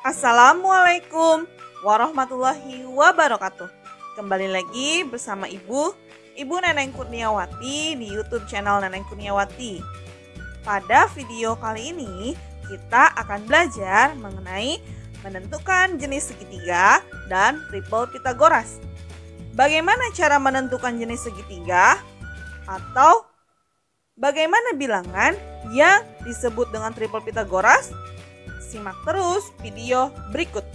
Assalamualaikum warahmatullahi wabarakatuh. Kembali lagi bersama Ibu Neneng Kurniawati di YouTube channel Neneng Kurniawati. Pada video kali ini kita akan belajar mengenai menentukan jenis segitiga dan triple Pitagoras. Bagaimana cara menentukan jenis segitiga atau bagaimana bilangan yang disebut dengan triple Pitagoras? Simak terus video berikut.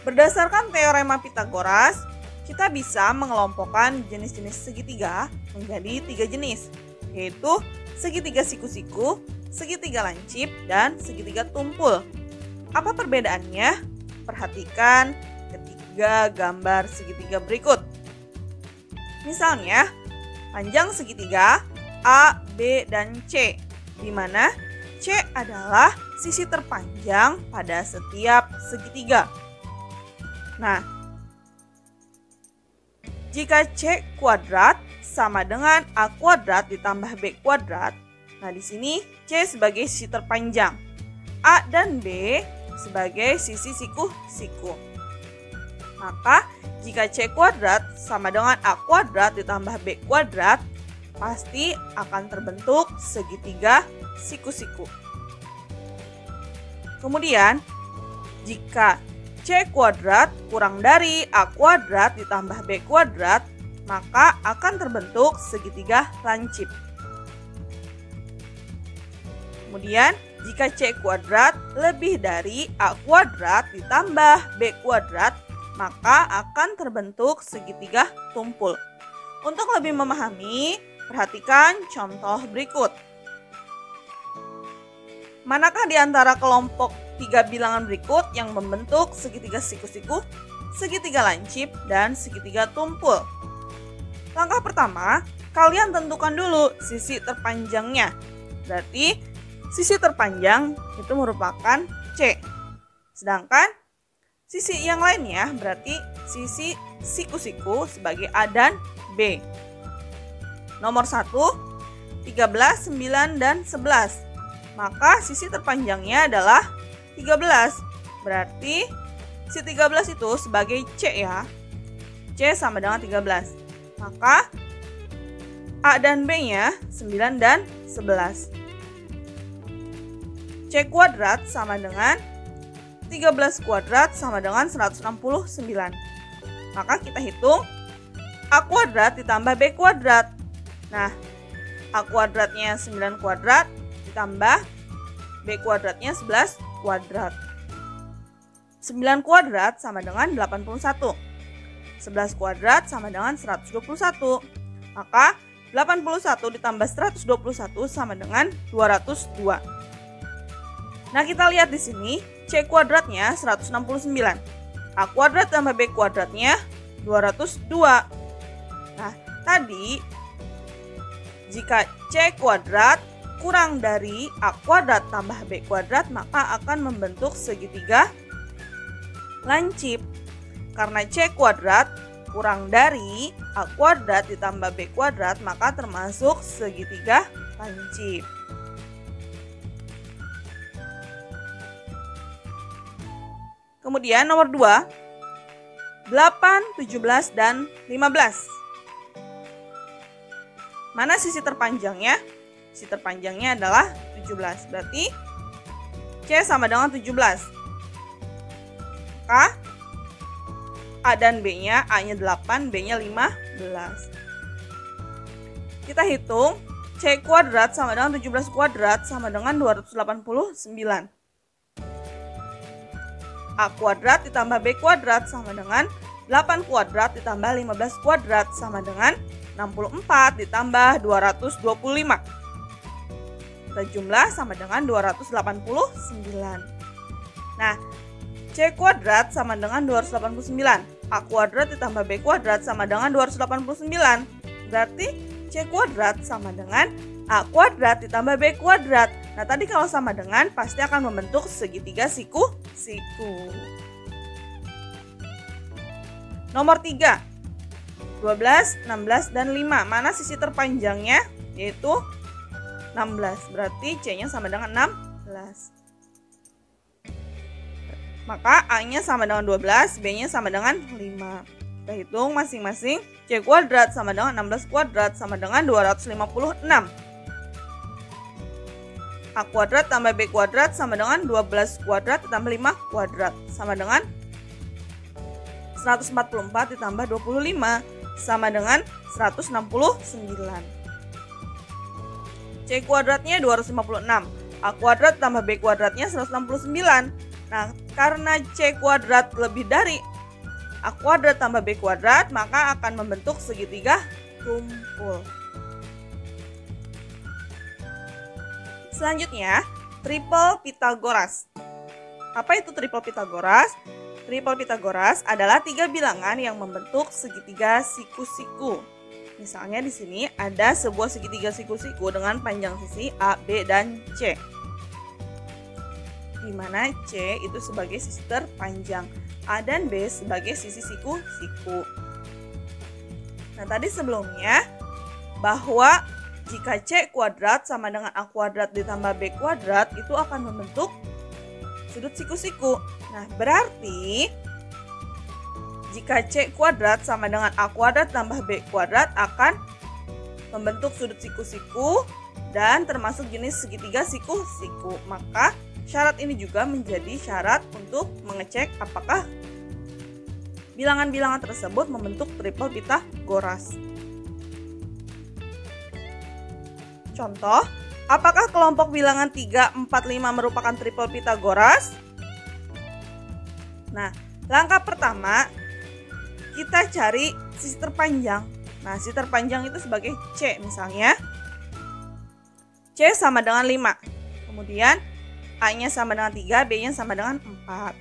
Berdasarkan teorema Pitagoras, kita bisa mengelompokkan jenis-jenis segitiga menjadi 3 jenis, yaitu segitiga siku-siku, segitiga lancip, dan segitiga tumpul. Apa perbedaannya? Perhatikan ketiga gambar segitiga berikut. Misalnya, panjang segitiga A, B, dan C, di mana C adalah sisi terpanjang pada setiap segitiga. Nah, jika C kuadrat sama dengan A kuadrat ditambah B kuadrat, nah di sini C sebagai sisi terpanjang, A dan B sebagai sisi siku-siku. Maka jika C kuadrat sama dengan A kuadrat ditambah B kuadrat, pasti akan terbentuk segitiga siku-siku. Kemudian, jika C kuadrat kurang dari A kuadrat ditambah B kuadrat, maka akan terbentuk segitiga lancip. Kemudian, jika C kuadrat lebih dari A kuadrat ditambah B kuadrat, maka akan terbentuk segitiga tumpul. Untuk lebih memahami, perhatikan contoh berikut. Manakah di antara kelompok 3 bilangan berikut yang membentuk segitiga siku-siku, segitiga lancip, dan segitiga tumpul? Langkah pertama, kalian tentukan dulu sisi terpanjangnya. Berarti sisi terpanjang itu merupakan C. Sedangkan sisi yang lainnya berarti sisi siku-siku sebagai A dan B. Nomor 1, 13, 9, dan 11. Maka sisi terpanjangnya adalah 13. Berarti si 13 itu sebagai C ya. C sama dengan 13. Maka A dan B-nya 9 dan 11. C kuadrat sama dengan 13 kuadrat sama dengan 169. Maka kita hitung A kuadrat ditambah B kuadrat. Nah, A kuadratnya 9 kuadrat ditambah B kuadratnya 11 kuadrat. 9 kuadrat sama dengan 81. 11 kuadrat sama dengan 121. Maka 81 ditambah 121 sama dengan 202. Nah, kita lihat di sini C kuadratnya 169. A kuadrat tambah B kuadratnya 202. Nah, tadi jika C kuadrat kurang dari A kuadrat tambah B kuadrat, maka akan membentuk segitiga lancip. Karena C kuadrat kurang dari A kuadrat ditambah B kuadrat, maka termasuk segitiga lancip. Kemudian nomor 2, 8, 17, dan 15. Mana sisi terpanjangnya? Sisi terpanjangnya adalah 17. Berarti C sama dengan 17. Maka A dan B-nya, A-nya 8, B-nya 15. Kita hitung C kuadrat sama dengan 17 kuadrat sama dengan 289. A kuadrat ditambah B kuadrat sama dengan 8 kuadrat ditambah 15 kuadrat sama dengan 64 ditambah 225. Kita jumlah sama dengan 289. Nah, C kuadrat sama dengan 289. A kuadrat ditambah B kuadrat sama dengan 289. Berarti C kuadrat sama dengan A kuadrat ditambah B kuadrat. Nah, tadi kalau sama dengan pasti akan membentuk segitiga siku-siku. Nomor 3, 12, 16, dan 5. Mana sisi terpanjangnya? Yaitu 16. Berarti C-nya sama dengan 16. Maka A-nya sama dengan 12, B-nya sama dengan 5. Kita hitung masing-masing. C kuadrat sama dengan 16 kuadrat sama dengan 256. A kuadrat tambah B kuadrat sama dengan 12 kuadrat ditambah 5 kuadrat sama dengan 144 ditambah 25 sama dengan 169. C kuadratnya 256. A kuadrat tambah B kuadratnya 169. Nah, karena C kuadrat lebih dari A kuadrat tambah B kuadrat, maka akan membentuk segitiga tumpul. Selanjutnya, triple Pythagoras. Apa itu triple Pythagoras? Triple Pythagoras adalah 3 bilangan yang membentuk segitiga siku-siku. Misalnya di sini ada sebuah segitiga siku-siku dengan panjang sisi A, B, dan C. Di mana C itu sebagai sisi terpanjang, A dan B sebagai sisi siku-siku. Nah, tadi sebelumnya bahwa jika C kuadrat sama dengan A kuadrat ditambah B kuadrat itu akan membentuk sudut siku-siku. Nah, berarti jika C kuadrat sama dengan A kuadrat tambah B kuadrat akan membentuk sudut siku-siku dan termasuk jenis segitiga siku-siku. Maka syarat ini juga menjadi syarat untuk mengecek apakah bilangan-bilangan tersebut membentuk triple Pythagoras. Contoh, apakah kelompok bilangan 3, 4, 5 merupakan triple Pythagoras? Nah, langkah pertama kita cari sisi terpanjang. Nah, sisi terpanjang itu sebagai C misalnya. C sama dengan 5. Kemudian A-nya sama dengan 3, B-nya sama dengan 4.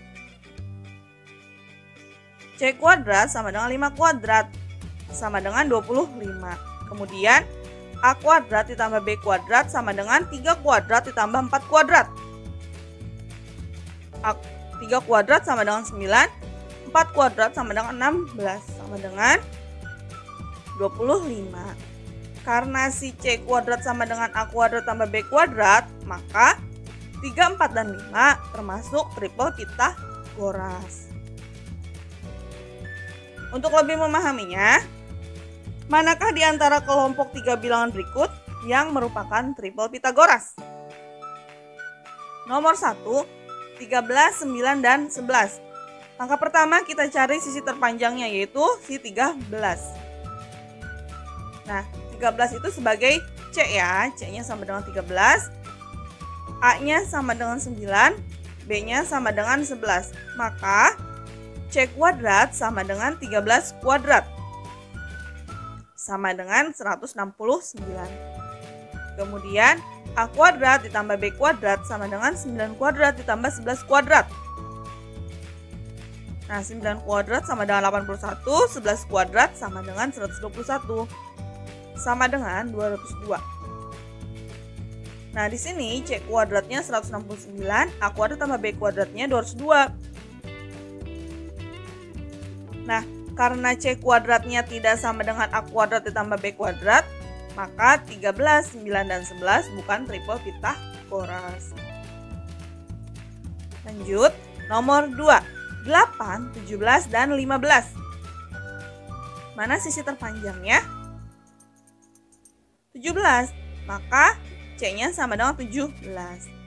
C kuadrat sama dengan 5 kuadrat sama dengan 25. Kemudian A kuadrat ditambah B kuadrat sama dengan 3 kuadrat ditambah 4 kuadrat. 3 kuadrat sama dengan 9, 4 kuadrat sama dengan 16, sama dengan 25. Karena si C kuadrat sama dengan A kuadrat tambah B kuadrat, maka 3, 4, dan 5 termasuk triple Pythagoras. Untuk lebih memahaminya, manakah di antara kelompok 3 bilangan berikut yang merupakan triple Pythagoras? Nomor 1, 13, 9, dan 11. Langkah pertama kita cari sisi terpanjangnya yaitu si 13. Nah, 13 itu sebagai C ya, C-nya sama dengan 13, A-nya sama dengan 9, B-nya sama dengan 11. Maka C kuadrat sama dengan 13 kuadrat. Sama dengan 169. Kemudian A kuadrat ditambah B kuadrat sama dengan 9 kuadrat ditambah 11 kuadrat. Nah, 9 kuadrat sama dengan 81, 11 kuadrat sama dengan 121. Sama dengan 202. Nah, di sini C kuadratnya 169, A kuadrat tambah B kuadratnya 202. Nah, karena C kuadratnya tidak sama dengan A kuadrat ditambah B kuadrat, maka 13, 9, dan 11 bukan triple Pythagoras. Lanjut, nomor 2, 8, 17, dan 15. Mana sisi terpanjangnya? 17, maka C-nya sama dengan 17,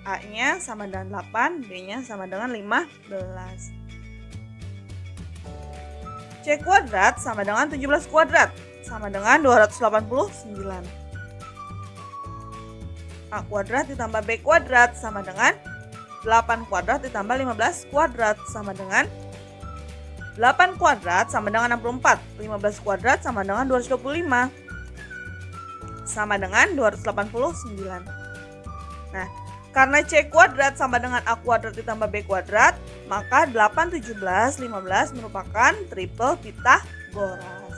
A-nya sama dengan 8, B-nya sama dengan 15. C kuadrat sama dengan 17 kuadrat sama dengan 289. A kuadrat ditambah B kuadrat sama dengan 8 kuadrat ditambah 15 kuadrat sama dengan 8 kuadrat sama dengan 64. 15 kuadrat sama dengan 225 sama dengan 289. Nah, karena C kuadrat sama dengan A kuadrat ditambah B kuadrat, maka 8, 17, 15 merupakan triple Pythagoras.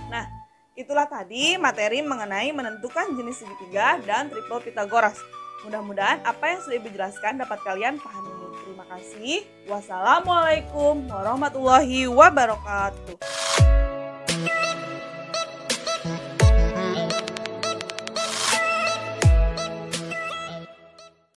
Nah, itulah tadi materi mengenai menentukan jenis segitiga dan triple Pythagoras. Mudah-mudahan apa yang sudah Ibu jelaskan dapat kalian pahami. Terima kasih. Wassalamualaikum warahmatullahi wabarakatuh.